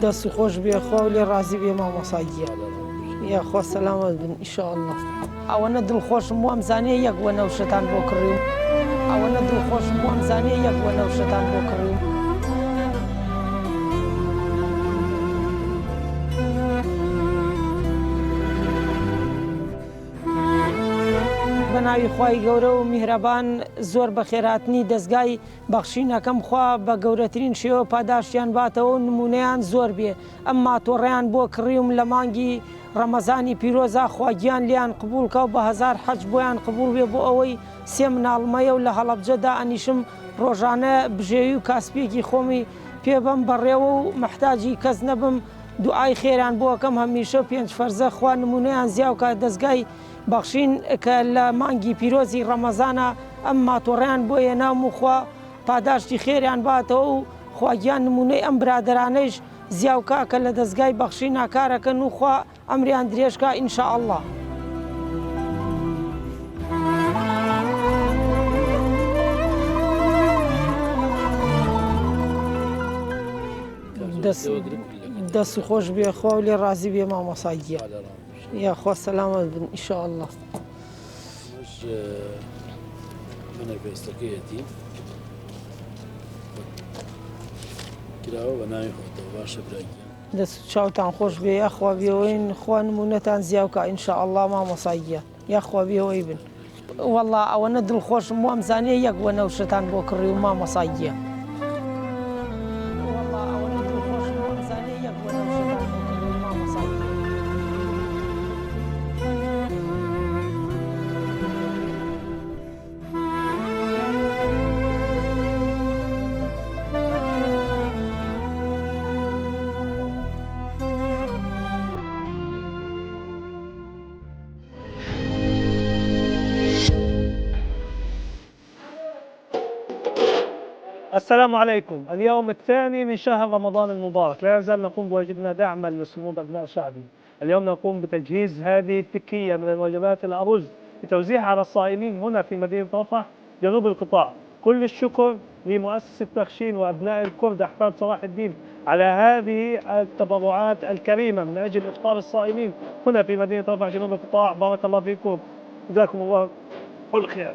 دەست خۆش بێ خوا و لێ ڕازی بێ مامۆساییە یا خوا سەلامەت بن ئینشاءالله. ئەوەنە دڵخۆشم وام زانێ یەک وە نەوشەتان بۆ کڕیم، ئەوەنە دڵخۆشم وام زانێ یەک وە نەوشەتان بۆ کڕیم. بەناوی خوای گەورە و میهرەبان زۆر بە خێراتنی دەستگای بەخشینەکەم خوا بە گەورەترین شێوە پاداشتیان باتەوە و نمونەیان زۆر بێ. ئەم ماتۆڕیان بۆ کڕیوم لە مانگی ڕەمەزانی پیرۆزە خواگیان لیان قبول کە و بە هەزار حەج بۆیان قبول بێ بۆ ئەوەی سێ مناڵمەیە و لە هەڵەبجەدا ئەنیشم ڕۆژانە بژێوی و کاسپێکی خۆمی پێبم بەڕێوە و محتاجی کەس نەبم دوعای خێران بۆکەم هەمیشە 5 فەرزە خوا نمونەیان زیاو کە دەستگای بەخشین کە لە مانگی پیرۆزی ڕەمەزانە ئەم ماتۆڕیان بۆ هێنام و خوا پاداشتی خێریان باتەوە و خواگیان نمونەی ئەم برادرانەیش زیاوکە کە لە دەستگای بەخشین ناکارەکەن و خوا ئەمریان درێژکە ئینشاءالله. دەست خۆش بێ خوا و لێ ڕازی بێ مامۆساییە یا خوا سەلامەت بن ئینشاءالله. منەفێستەکەیەتی کراوە بە ناوی خۆتەوە باشە براگیان. دەست چاوتان خۆش بێ یا خوا بێەوەین خوا نمونەتان زیاوکە ئینشاءالله مامۆساییە یا خوا بێەوەی بن. وەڵڵا ئەوەنە دڵخۆشم وام زانێ یەک وە نەوشەتان بۆ کڕی و مامۆساییە. السلام عليكم. اليوم الثاني من شهر رمضان المبارك، لا يزال نقوم بواجبنا دعما لصمود أبناء شعبي. اليوم نقوم بتجهيز هذه التكية من الوجبات الأرز لتوزيعها على الصائمين هنا في مدينة رفح جنوب القطاع. كل الشكر لمؤسسة بخشين وأبناء الكرد أحفاد صلاح الدين على هذه التبرعات الكريمة من أجل إفطار الصائمين هنا في مدينة رفح جنوب القطاع. بارك الله فيكم، جزاكم الله كل خير.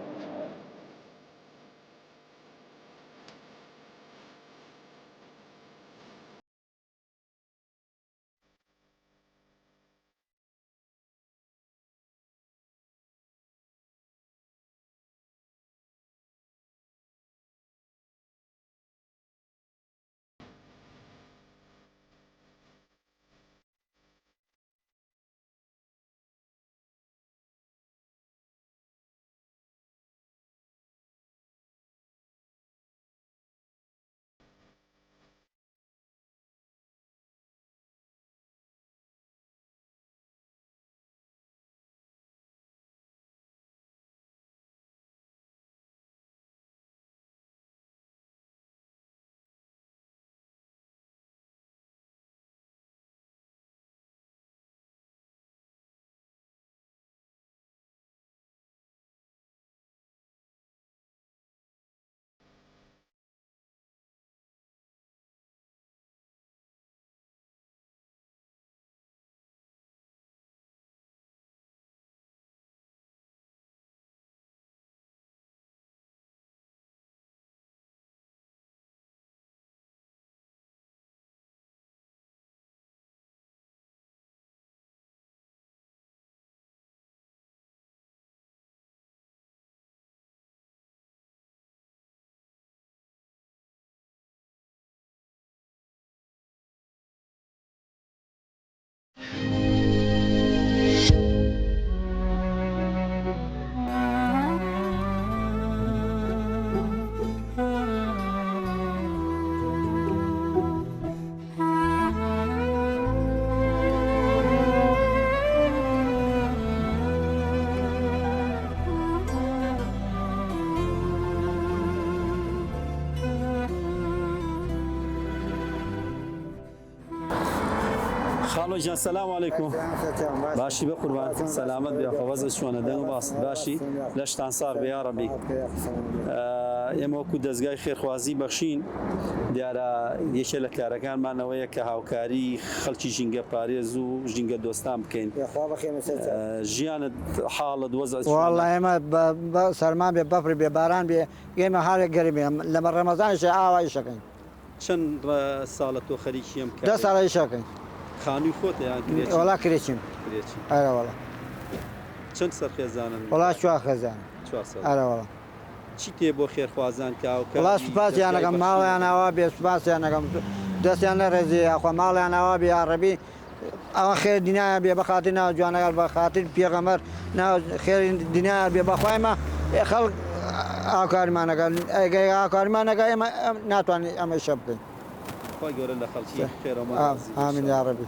خالو جان سلام علیکم. باشی به قربان سلامت بیا. فوز شونه دنگ باس باشی لشتان ساق بیا ربی. ئێمە وەکو دەستگای خێرخوازی بەخشین دیارە یەکێ لە کارەکانمانەوەیە کە هاوکاری خەڵکی ژینگە پارێز و ژینگە دۆستان بکەین ژیانت حاڵت وەزە والله ئێمە سەرمان بێ بەفر بێ باران بێ ئێمە هەرێک گەرمێ لەمە ڕەمەزانش ئاوای شەکەین چەند ساڵە تۆ خەریکی ئەم 10 ساڵی شەکەین خانووی خۆت یان وڵا کرێچین ئەرە وڵا چەند سەرخێزانن وڵا چوار خێزان 4 ساڵ ئەرە وڵا چی تێ بۆ خێرخوازان کە وڵا سوپاسیان نەکەم ماڵیان ئاوا بێ سوپاسیان نەکەم دەستیان نەڕێزی ئەخوا ماڵیان ئاوا بێ عەرەبی ئەوە خێر دینایە بێ بەخاتر ناو جوانەکە بەخاتر پێغەمبەر ناو خێر دینایە بێ بەخوایمە خەڵک ئاوکاریمانەکە ئەگەر ئاوکاریمانەکە ئێمە ناتوانین ئەمە شە بکەین خۆی گەورە لە خەڵکی خێرەوە ئامین یا ڕەبی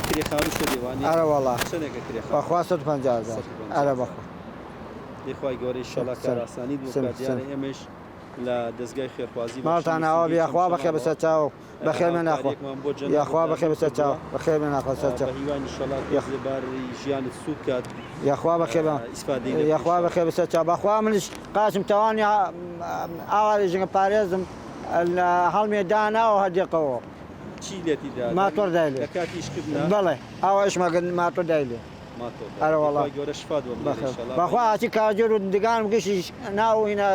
کرێخانوو شە دیوانی ئەرە وەڵا چەندێکە کرێخانوو بەخوا 150,000 ئەرە بەخوا دەخوای گەورەی شەڵا کاراسانی دوکاتیانە ئێمەش لە دەستگای خێرخوازی ماڵتان ئاوا بێ خوا بەخێر بەسەر چاو بەخێر من ناخوا یاخوا بەخێر بەسەر چاو بەخێر من ناخوا سەر چاو هیوانی شەڵا باری ژیانت سوود کات یاخوا بەخێر ئیسفادەی یاخوا بەخێر بەسەر چاو بەخوا منش قاچم تەوانی ئاواری ژنگە پارێزم لە هەڵمێداناوە هەردێقەوە چی لێتی دا ماتۆر دایلێ لە کاتی ئیشکردنا بەڵێ ئاوا ئیشمەکرد ماتۆر دایلێ ئەرە وەڵا گەورە شفا بەخوا ئاچی کاژێر و دگانم گشتی ناو هینا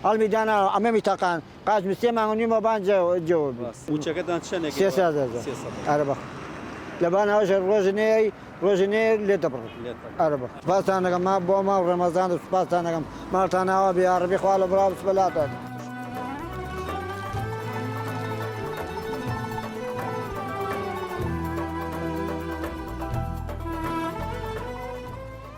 هەڵمی دانا ئەمەمی تەقان قاچم 3 مانگ و نیمە بان جەوە موچەکەتان چەندێک 300,000 ئەرە بەخوا لەبانەوەش ڕۆژنێ لێ دەبڕ ئەرە بە سوپاسان دەکەم ما بۆ ماڵ ڕەمەزان و سوپاسان دەکەم ماڵتان ئاوا بێ عەرەبی خوا لە بڵاو بسبەلاتان